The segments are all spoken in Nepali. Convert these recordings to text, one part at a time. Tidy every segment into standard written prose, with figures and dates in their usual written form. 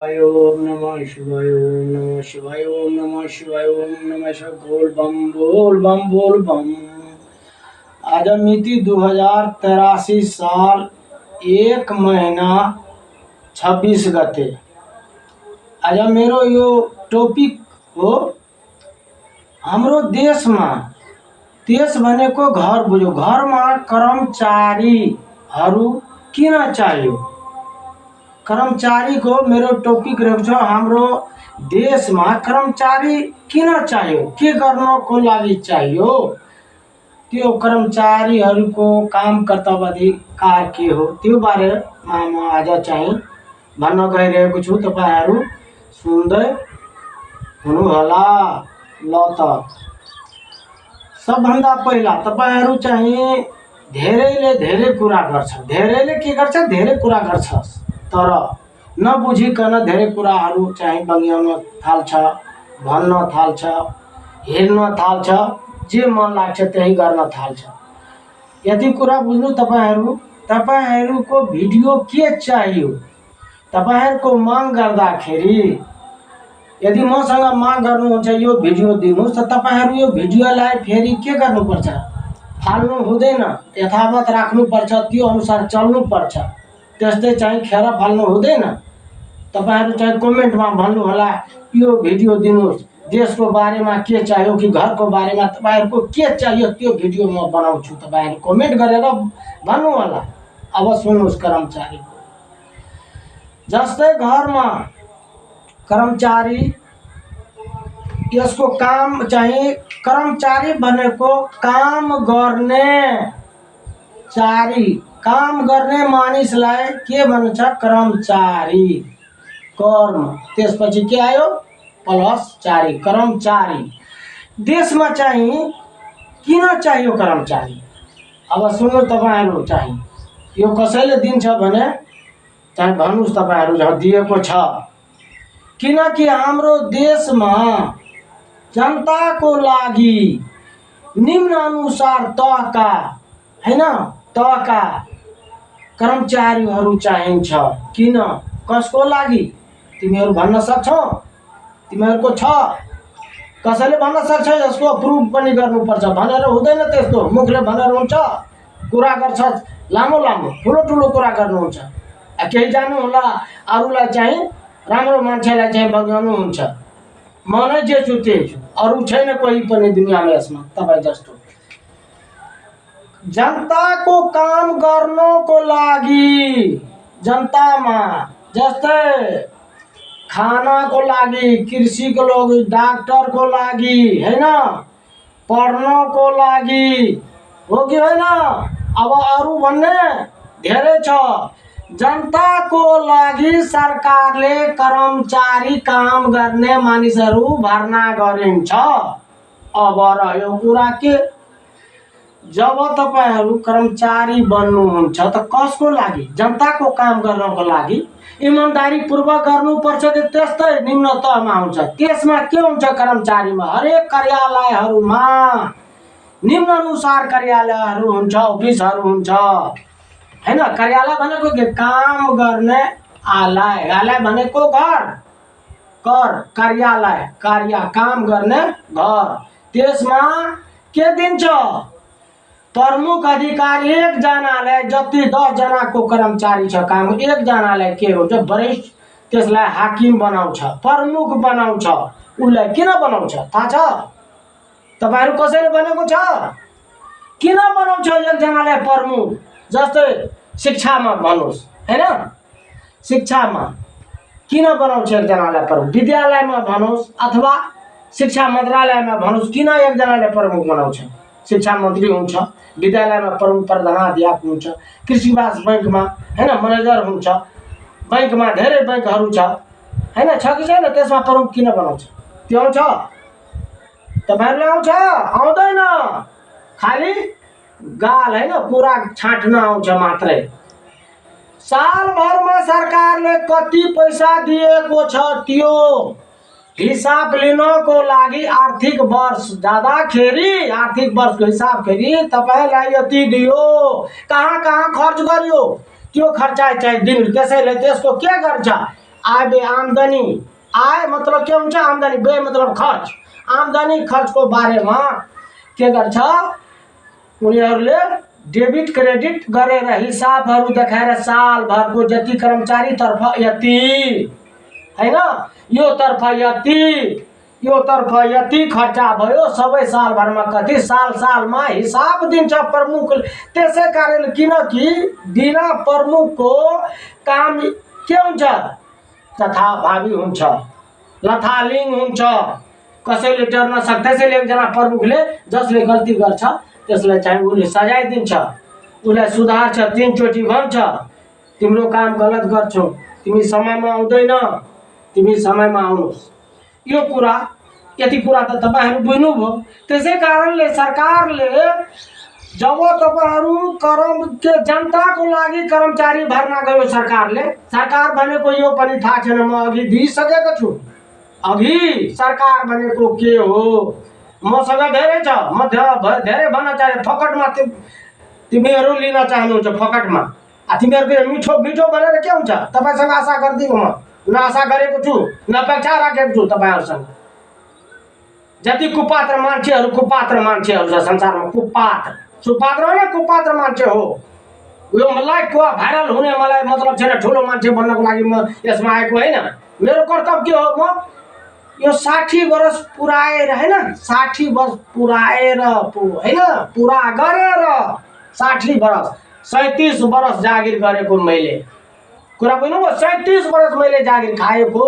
ओम नमः शिवाय ओम नमः शिवाय ओम नमः शिवाय ओम नमः शिवाय बोल बम बोल बम बोल बम। आज मिति 2083 साल 1 महीना 26 गते। आज मेरो यो टॉपिक हो हाम्रो देश भनेको घर बुझ्यो। घरमा कर्मचारीहरू किन चाहियो? कर्मचारी को मेरो टॉपिक रहेको छ हाम्रो देशमा कर्मचारी किन चाहियो, के गर्नको लागि चाहियो, त्यो कर्मचारीहरूको काम कर्तव्य अधिकार के हो, त्यो बारेमा म आज चाहिँ भन्न गइरहेको छु। तपाईहरु सुन्दै हुनुहोला। ल त सबभन्दा पहिला तपाईहरु चाहिँ धेरैले धेरै कुरा गर्छ, धेरैले के गर्छ, धेरै कुरा गर्छ, तर नबुझिकन धेरै कुराहरू चाहिँ बङ्ग्याउन थाल्छ, भन्न थाल्छ, हेर्न थाल्छ, जे मन लाग्छ त्यही गर्न थाल्छ। यति कुरा बुझ्नु तपाईहरुको भिडियो के चाहियो, तपाईहरुको माग गर्दाखेरि यदि मसँग माग गर्नुहुन्छ यो भिडियो दिनुहोस् त तपाईहरु यो भिडियोलाई फेरि के गर्नुपर्छ, फाल्नु हुँदैन, यथावत राख्नुपर्छ, त्यो अनुसार चल्नुपर्छ। त्यस्तै चाहिँ खेर फाल्नु हुँदैन। तपाईहरु चाहिँ कमेन्टमा भन्नु होला यो भिडियो दिनुहोस्, देशको बारेमा के चाहियो कि घरको बारेमा तपाईहरुको के चाहियो त्यो भिडियो म बनाउँछु। तपाईहरु कमेन्ट गरेर भन्नु होला। अब सुन्नुस् कर्मचारीको। जस्तै घरमा कर्मचारी, यसको काम चाहिँ कर्मचारी भनेको काम गर्ने मानिसलाई के भन्छ? कर्मचारी। कर्म त्यसपछि के आयो? प्लस चारी, कर्मचारी। देशमा चाहिँ किन चाहियो कर्मचारी? अब सुन्नु तपाईहरु, चाहिँ यो कसैले दिन्छ भने चाहिँ भन्नुस् तपाईहरु जहाँ दिएको छ। किनकि हाम्रो देशमा जनताको लागि निम्न अनुसार तहका हैन, तहका कर्मचारीहरू चाहिन्छ। किन, कसको लागि? तिमीहरू भन्न सक्छौ? तिमीहरूको छ? कसैले भन्न सक्छ? यसको अप्रुभ पनि गर्नुपर्छ भनेर हुँदैन। त्यस्तो मुखले भनेर हुन्छ? कुरा गर्छ, लामो लामो ठुलो ठुलो कुरा गर्नुहुन्छ। केही जानु होला, अरूलाई चाहिँ राम्रो मान्छेलाई चाहिँ बगाउनु हुन्छ। म नै जे छु त्यही छु, अरू छैन कोही पनि दुनियाँमा यसमा तपाईँ जस्तो। जनताको काम गर्नको लागि, जनतामा जस्तै खानाको लागि, कृषिको लागि, डाक्टरको लागि हैन, पढ्नको लागि हो कि होइन? अब अरू भन्ने धेरै छ। जनताको लागि सरकारले कर्मचारी काम गर्ने मानिसहरू भर्ना गरिन्छ। अब रह्यो कुरा के, जब तपाईहरु कर्मचारी बन्नुहुन्छ त कसको लागि? जनताको काम गर्नको लागि इमानदारी पूर्वक गर्नुपर्छ। त्यस्तै निम्न तहमा हुन्छ। त्यसमा के हुन्छ? कर्मचारीमा हरेक कार्यालयहरूमा निम्न अनुसार कार्यालयहरू हुन्छ, अफिसहरू हुन्छ हैन। कार्यालय भनेको के? काम गर्ने आलय, आलय भनेको घर, कर, कार्यालय, कार्य, काम गर्ने घर। त्यसमा के दिन्छ? प्रमुख अधिकारी एकजनालाई, जति 10 जनाको कर्मचारी छ काम, एकजनालाई के हुन्छ? वरिष्ठ, त्यसलाई हाकिम बनाउँछ, प्रमुख बनाउँछ। उसलाई किन बनाउँछ थाहा छ? तपाईहरु कसैले भनेको छ? किन बनाउँछ एकजनालाई प्रमुख? जस्तै शिक्षामा भन्नुस् हैन, शिक्षामा किन बनाउँछ एकजनालाई प्रमुख? विद्यालयमा भन्नुस् अथवा शिक्षा मन्त्रालयमा भन्नुस्, किन एकजनालाई प्रमुख बनाउँछ? शिक्षा मन्त्री हुन्छ, विद्यालयमा प्रमुख प्रधानाध्यापक हुन्छ, कृषि विकास बैंकमा हैन म्यानेजर हुन्छ, बैंकमा धेरै बैंकहरू छ हैन, छ कि छैन? त्यसमा प्रमुख किन बनाउँछ? त्यो आउँछ? तपाईहरुले आउँछ? आउँदैन, खाली गाल हैन, कुरा छाट्न आउँछ मात्रै। सालभरमा सरकारले कति पैसा दिएको छ त्यो हिसाब लिनको लागि आर्थिक वर्ष जाँदाखेरि, आर्थिक वर्षको हिसाब खेरि तपाईलाई यति दियो, कहाँ कहाँ खर्च गर्यो त्यो खर्च चाहिँ दिनु। त्यसैले त्यसको के गर्छ? आय बे आमदनी, आय मतलब के हुन्छ आमदनी, बे मतलब खर्च, आमदनी खर्चको बारेमा के गर्छ उनीहरूले डेबिट क्रेडिट गरेर हिसाबहरू देखाएर सालभरको जति कर्मचारीतर्फ यति हैन, यो तर्फ यति, यो तर्फ यति खर्चा भयो, सबै सालभरमा कति, सालमा हिसाब दिन्छ प्रमुख। त्यसै कारण किनकि बिना प्रमुखको काम के हुन्छ, तथाभावी हुन्छ, लथालिङ हुन्छ, कसैले टेर्न सक्छ। त्यसैले एकजना प्रमुखले जसले गल्ती गर्छ त्यसलाई चाहिँ उसले सजाय दिन्छ, उसलाई सुधार्छ, 3 चोटि भन्छ तिम्रो काम गलत गर्छौ, तिमी समयमा आउँदैन, तिमी समयमा आउनुहोस्। यो कुरा यति कुरा त तपाईहरु बुझ्नुभयो। त्यसै कारणले सरकारले जब तपाईहरु के जनताको लागि कर्मचारी भर्ना गर्यो, सरकार भनेको यो पनि थाहा छैन, म अघि दिइसकेको छु। अघि सरकार भनेको के हो मसँग धेरै छ, म धेरै भन्न चाहे फकटमा तिमीहरु लिन चाहनुहुन्छ, फकटमा तिमीहरुको मिठो मिठो भनेर के हुन्छ, तपाईसँग आशा गर्दिन, म न आशा गरेको छु न अपेक्षा राखेको छु तपाईहरुसँग। जति कुपात्र मान्छेहरु छ संसारमा, कुपात्र सुपात्र होइन, कुपात्र मान्छे हो। यो मलाई को भाइरल हुने मलाई मतलब छैन, ठुलो मान्छे बन्नको लागि म यसमा आएको होइन। मेरो कर्तव्य हो, म यो 60 वर्ष पुराएर हैन, 60 वर्ष पुराएर हैन, पुरा गरेर 60 वर्ष 37 वर्ष जागिर गरेको मैले कुरा बुझ्नुभयो। 37 वर्ष मैले जागिर खाएको,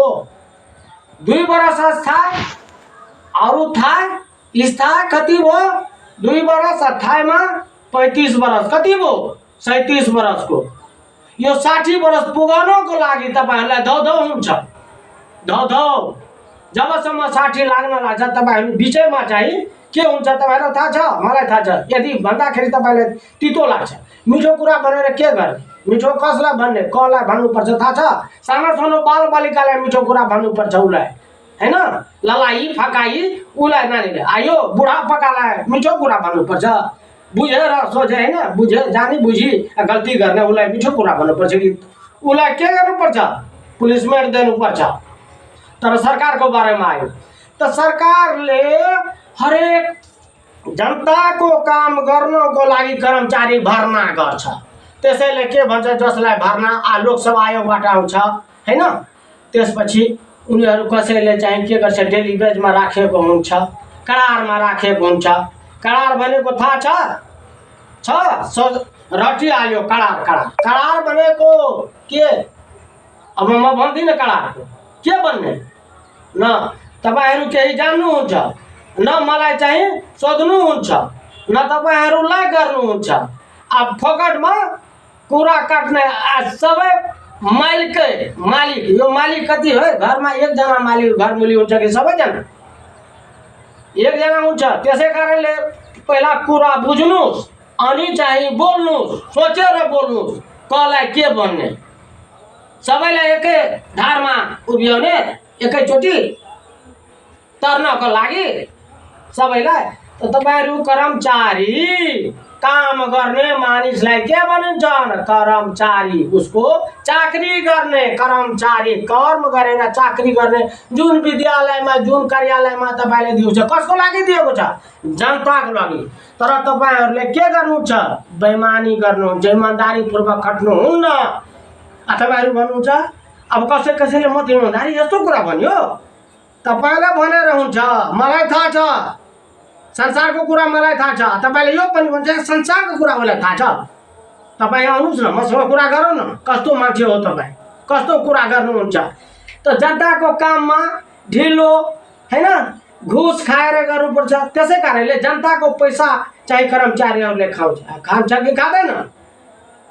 2 वर्ष अस्थायी अरु थाय स्थायी कति भयो, 2 वर्ष अस्थायीमा 35 वर्ष कति भयो 37 वर्षको। यो 60 वर्ष पुगाउनको लागि तपाईहरुलाई धौधौ हुन्छ, धौधौ। जबसम्म 60 लाग्न लाग्छ तपाईहरु बिचैमा चाहिँ के हुन्छ तपाईहरुलाई थाहा छ, मलाई थाहा छ। यदि भन्दाखेरि तपाईले तितो लाग्छ, मिठो कुरा भनेर के गर्ने, मिठो कसलाई भन्ने, कसलाई भन्नुपर्छ थाहा छ। सानो सानो बाल बालिकालाई मिठो कुरा भन्नुपर्छ, उसलाई हैन, ललाई फकाई उसलाई नानीले आयो, बुढा पकालाई मिठो कुरा भन्नुपर्छ, बुझेर सोचे हैन, बुझे जानी बुझी गल्ती गर्ने उसलाई मिठो कुरा भन्नुपर्छ कि उसलाई के गर्नुपर्छ, पुलिसमेन्ट दिनुपर्छ। तर सरकारको बारेमा आयो त सरकारले हरेक जनताको काम गर्नको लागि कर्मचारी भर्ना गर्छ। त्यसैले के भन्छ, जसलाई भर्ना लोकसभा आयोगबाट आउँछ हैन, त्यसपछि उनीहरु कसैले चाहिँ के गर्छ, डेली बेजमा राखेको हुन्छ, करारमा राखेको हुन्छ। करार भनेको थाहा छ रटिहाल्यो, करार भनेको के, अब म भन्दिन करारको के भन्ने, न तपाईहरु केही जान्नुहुन्छ, न मलाई चाहिँ सोध्नुहुन्छ, न तपाईहरुलाई गर्नुहुन्छ। अब फकटमा कुरा काट्ने सबै मालिक, यो मालिक कति हो घरमा, एकजना मालिक घरमुली हुन्छ कि सबैजना, एकजना हुन्छ। त्यसै कारणले पहिला कुरा बुझ्नुस् अनि चाहिँ बोल्नुस्, सोचेर बोल्नुस्, कसलाई के भन्ने, सबैलाई एकै धारमा उभियाउने, एकैचोटि तर्नको लागि सबैलाई। त तपाईहरु कर्मचारी, काम गर्ने मानिसलाई के भनिन्छ, कर्मचारी। उसको चाकरी गर्ने कर्मचारी, कर्म गरेर चाकरी गर्ने। जुन विद्यालयमा जुन कार्यालयमा तपाईले दिउँछ कसको लागि दिएको छ, जनताको लागि। तर तपाईहरुले के गर्नुहुन्छ, बेइमानी गर्नुहुन्छ, इमानदारी पूर्वक खट्नुहुन्न। तपाईहरु भन्नुहुन्छ अब कसैले म इमानदारी यस्तो कुरा भन्यो, तपाईलाई भनेर हुन्छ, मलाई थाहा छ, संसारको कुरा मलाई थाहा छ। तपाईले यो पनि भन्छ संसारको कुरा मलाई थाहा छ। तपाई आउनुस् न, मसँग कुरा गरौँ न, कस्तो मान्छे हो तपाई, कस्तो कुरा गर्नुहुन्छ। त जनताको काममा ढिलो हैन, घुस खाएर गर्नुपर्छ। त्यसै कारणले जनताको पैसा चाहिँ कर्मचारीहरूले खान्छ कि खाँदैन,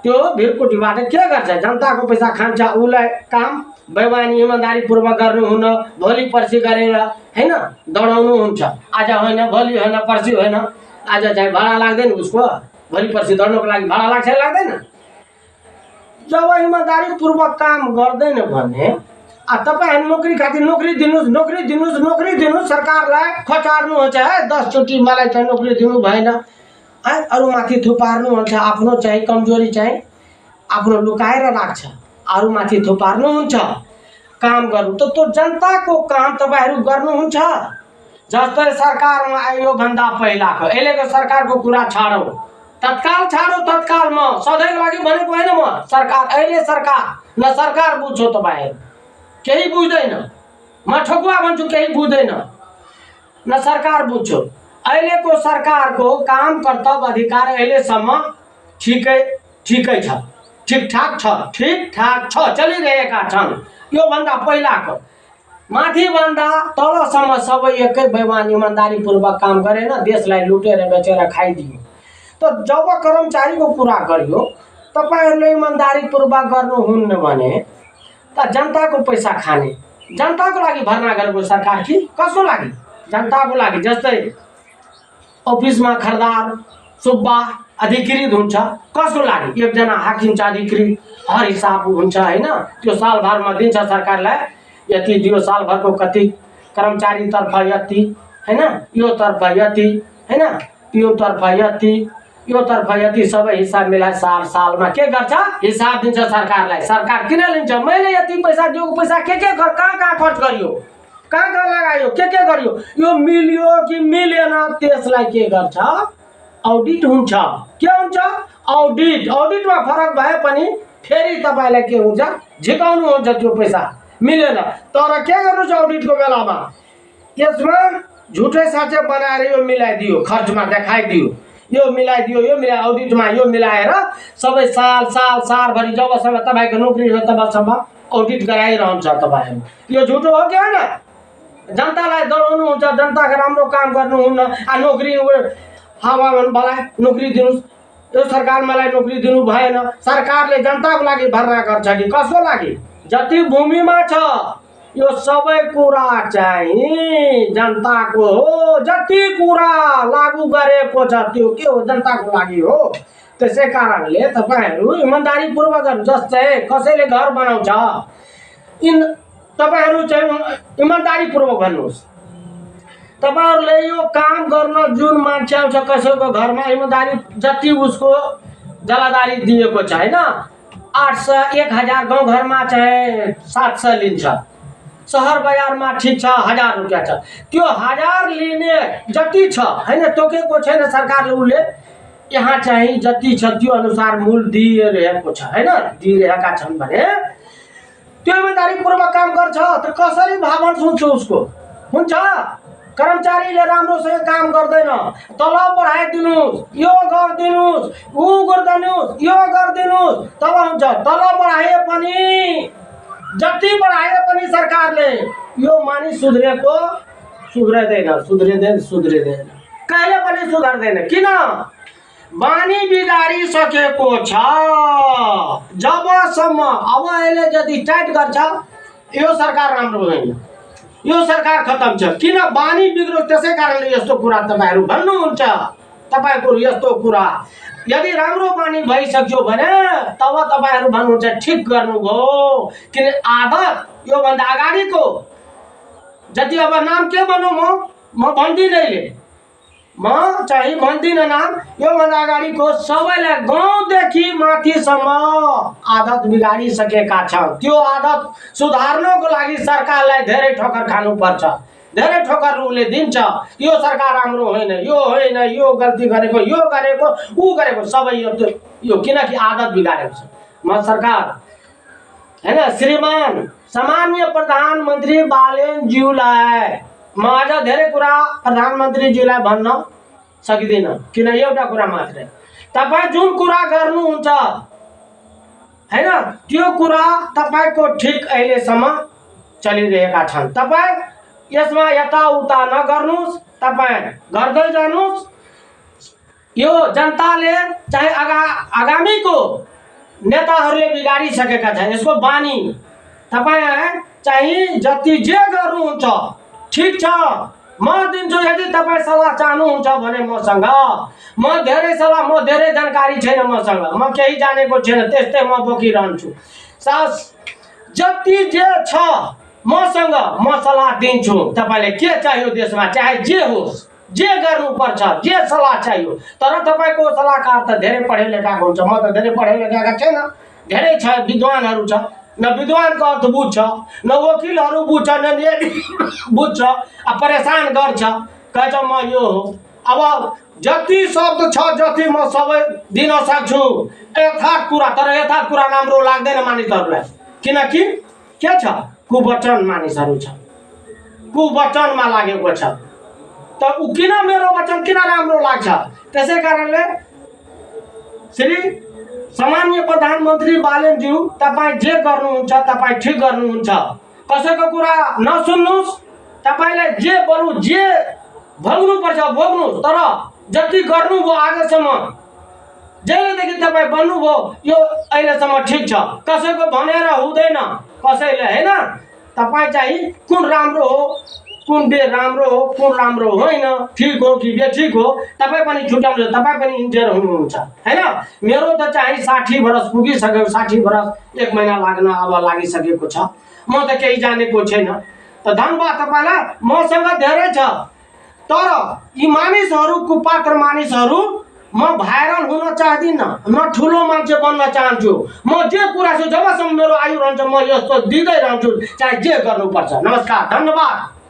त्यो भिरकुटीबाट के गर्छ, जनताको पैसा खान्छ। उसलाई काम बेइमानी इमानदारी पूर्वक गर्नुहुन्न, भोलि पर्सि गरेर हैन दौडाउनु हुन्छ। आज होइन, भोलि होइन, पर्सि होइन, आज चाहिँ भाडा लाग्दैन उसको, भोलि पर्सि दौड्नको लागि भाडा लाग्छ लाग्दैन। जब इमानदारी पूर्वक काम गर्दैन भने तपाईहरु नोकरी खातिर नोकरी दिनुस्, सरकारलाई खचार्नुहुन्छ है, 10 चोटि मलाई चाहिँ नोकरी दिनु भएन, अरु माथि थुपार्नुहुन्छ। आफ्नो चाहिँ कमजोरी चाहिँ आफ्नो लुकाएर राख्छ, अरु माथि थुपार्नुहुन्छ। काम गर्नु त जनताको काम तपाईहरु गर्नुहुन्छ। जस्तै सरकारमा आयो भन्दा पहिलाको अहिलेको सरकारको कुरा छाडौ, तत्काल छाडौ, तत्कालमा सधैँको लागि भनेको हैन म। सरकार अहिले सरकार न सरकार बुझ्छौ तपाईहरु, केही बुझ्दैन। म ठोकुवा भन्छु केही बुझ्दैन न सरकार बुझ्छौ। अहिलेको सरकारको काम कर्तव्य अधिकार अहिलेसम्म ठिकै छ, ठिकठाक छ, चलिरहेका छन्। यो भन्दा पहिलाको माथि भन्दा तलसम्म सबै एकै बेइमान इमानदारीपूर्वक काम गरेन, देशलाई लुटेर बेचेर खाइदियो। त जब कर्मचारीको कुरा गरियो, तपाईहरुले इमानदारीपूर्वक गर्नुहुन्न भने त जनताको पैसा खाने, जनताको लागि भर्ना गरेको सरकार कि कसको लागि? जनताको लागि। जस्तै अफिसमा खरदार सुब्बा अधिकृत हुन्छ, कसको लागि? एकजना हाकिम चाहिँ अधिकृत, हर हिसाब हुन्छ हैन। त्यो सालभरमा दिन्छ सरकारलाई, यति दियो सालभरको कति, कर्मचारी तर्फ यति हैन, यो तर्फ यति हैन, यो तर्फ यति, यो तर्फ यति, सबै हिसाब मिलाएर सालमा के गर्छ? हिसाब दिन्छ सरकारलाई। सरकार किन लिन्छ? मैले यति पैसा दिएको पैसा के कहाँ खर्च गरियो, कहाँ लगायो, के गरियो, यो मिल्यो कि मिलेन, त्यसलाई के गर्छ? ऑडिट हुन्छ। के हुन्छ? ऑडिटमा फरक भए पनि फेरि तपाईलाई के हुन्छ? झिकाउनु हुन्छ त्यो पैसा मिलेन। तर के गर्नु छ ऑडिटको बेलामा? यसमा झुटे साँचे बनाएर यो मिलाइदियो, खर्चमा देखाइदियो, यो मिलाइदियो, यो मिलाइ ऑडिटमा यो मिलाएर सबै सालभरि जबसम्म तपाईको नोकरी छ तबसम्म ऑडिट गराइरहन्छ तपाईहरु। यो झुटो हो कि हैन? जनतालाई डराउनु हुन्छ, जनताको राम्रो काम गर्नुहुन्न। नोकरी हावामा मलाई नोकरी दिनुस्, यो सरकार मलाई नोकरी दिनु भएन। सरकारले जनताको लागि भर्ना गर्छ कि कसको लागि? जति भूमिमा छ यो सबै कुरा चाहिँ जनताको हो। जति कुरा लागू गरेको छ त्यो के हो? जनताको लागि हो। त्यसै कारणले तपाईहरु इमानदारीपूर्वक गर्नु। जस्तै कसैले घर बनाउँछ, तपाईहरु चाहिँ इमानदारीपूर्वक भन्नुहोस्। तपाईहरुले यो काम गर्न जुन मान्छे आउँछ कसैको घरमा, इमानदारी जति उसको जलादारी दिएको छ हैन, 800 1000, गाउँ घरमा चाहिँ 700 लिन्छ, शहर बजारमा ठीक छ 1000 रुपैयाँ छ। त्यो 1000 लिने जति छ हैन, तोकेको छैन सरकारले, उले यहाँ चाहिँ जति छ त्यो अनुसार मूल दिइरहेको छ हैन, दिइरहेका छन् भने त्यो इमानदारीपूर्वक काम गर्छ। त कसरी भावना सुन्छ उसको? हुन्छ कर्मचारीले राम्रोसँग काम गर्दैन, तलब बढाइदिनुस्, यो गरिदिनुस्, उ गरिदिनुस्, यो गरिदिनुस्, तब हुन्छ। तलब बढाए पनि, जति बढाए पनि सरकारले यो मानिस सुध्रिँदैन, कहिले पनि सुधर्दैन। किन? बानी बिगाडिसकेको छ। जबसम्म अब अहिले यदि टाइट गर्छ यो सरकार राम्रो होइन, यो सरकार खतम छ। किन? बानी बिग्रो। त्यसै कारणले यस्तो कुरा तपाईहरु भन्नुहुन्छ। तपाईको यस्तो कुरा यदि राम्रो बानी भइसक्यो भने तब तपाईहरु भन्नुहुन्छ ठीक गर्नुभयो। किन? आदत यो भन्दा अगाडिको जति, अब नाम के भन्नु म भन्दिनैले, म चाहिँ भन्दिन नाम। यो भन्दा अगाडिको सबैलाई गाउँदेखि माथिसम्म आदत बिगाडिसकेका छन्। त्यो आदत सुधार्नको लागि सरकारलाई धेरै ठोकर खानुपर्छ, धेरै ठोकर उसले दिन्छ। यो सरकार राम्रो होइन, यो गल्ती गरेको, यो गरेको, ऊ गरेको, सबै यो किनकि आदत बिगाडेको छ। म सरकार हैन, श्रीमान सामान्य प्रधानमन्त्री बालेनज्यूलाई म आज धेरै कुरा प्रधानमन्त्रीज्यूलाई भन्न सक्दिन, किन एउटा कुरा मात्रै। तपाई जुन कुरा गर्नुहुन्छ हैन, त्यो कुरा तपाईको ठिक अहिलेसम्म चलिरहेका छन्। तपाई यसमा यताउता नगर्नुस्, तपाई गर्दै जानुस्। यो जनताले चाहे आगामीको नेताहरूले बिगाडिसकेका छन् यसको बानी। तपाई चाहिँ जति जे गर्नुहुन्छ ठीक छ, म दिन्छु। यदि तपाई सल्लाह चाहनुहुन्छ भने मसँग, म धेरै सल्लाह, म धेरै जानकारी छैन मसँग, म केही जानेको छैन, त्यस्तै म बोकिरहन्छु। जति जे छ मसँग म सल्लाह दिन्छु। तपाईले के चाहियो देशमा, चाहे जे होस्, जे गर्नुपर्छ, जे सल्लाह चाहियो। तर तपाईको सल्लाहकार त धेरै पढे लेखाको हुन्छ, म त धेरै पढे लेखाको छैन। धेरै छ, विद्वानहरू छ, न विद्वानको अर्थ बुझ्छ, न वकिलहरू बुझ्छ, न बुझ्छ, परेशान गर्छ, कहन्छ म यो हो। अब जति शब्द छ जति म सबै दिन सक्छु यथार्थ कुरा, तर यथार्थ कुरा राम्रो लाग्दैन मानिसहरूलाई, किनकि के छ कुवचन मानिसहरू छ, कुवचनमा लागेको छ। त उ किन मेरो वचन किन राम्रो लाग्छ? त्यसै कारणले श्री सामान्य प्रधानमन्त्री बालेनज्यू तपाईँ जे गर्नुहुन्छ तपाईँ ठिक गर्नुहुन्छ, कसैको कुरा नसुन्नुहोस्, तपाईँले जे बरु जे भोग्नुपर्छ भोग्नुहोस्, तर जति गर्नुभयो आजसम्म जहिलेदेखि तपाईँ बन्नुभयो यो अहिलेसम्म ठिक छ, कसैको भनेर हुँदैन कसैले, होइन? तपाईँ चाहिँ कुन राम्रो हो, कुन राम्रो हो, कुन राम्रो होइन, ठिक हो कि बेठिक हो तपाईँ पनि छुट्याउनु, तपाईँ पनि इन्जिनियर हुनुहुन्छ, होइन? मेरो त चाहिँ 60 वर्ष पुगिसक्यो, 60 वर्ष 1 महिना लाग्न अब लागिसकेको छ, म त केही जानेको छैन। त धन्यवाद तपाईँलाई, मसँग धेरै छ, तर यी मानिसहरू कुपात्र मानिसहरू म भाइरल हुन चाहदिनँ, म ठुलो मान्छे बन्न चाहन्छु। म जे कुरा छु जबसम्म मेरो आयु रहन्छ म यस्तो दिँदै रहन्छु, चाहे जे गर्नुपर्छ। नमस्कार, धन्यवाद।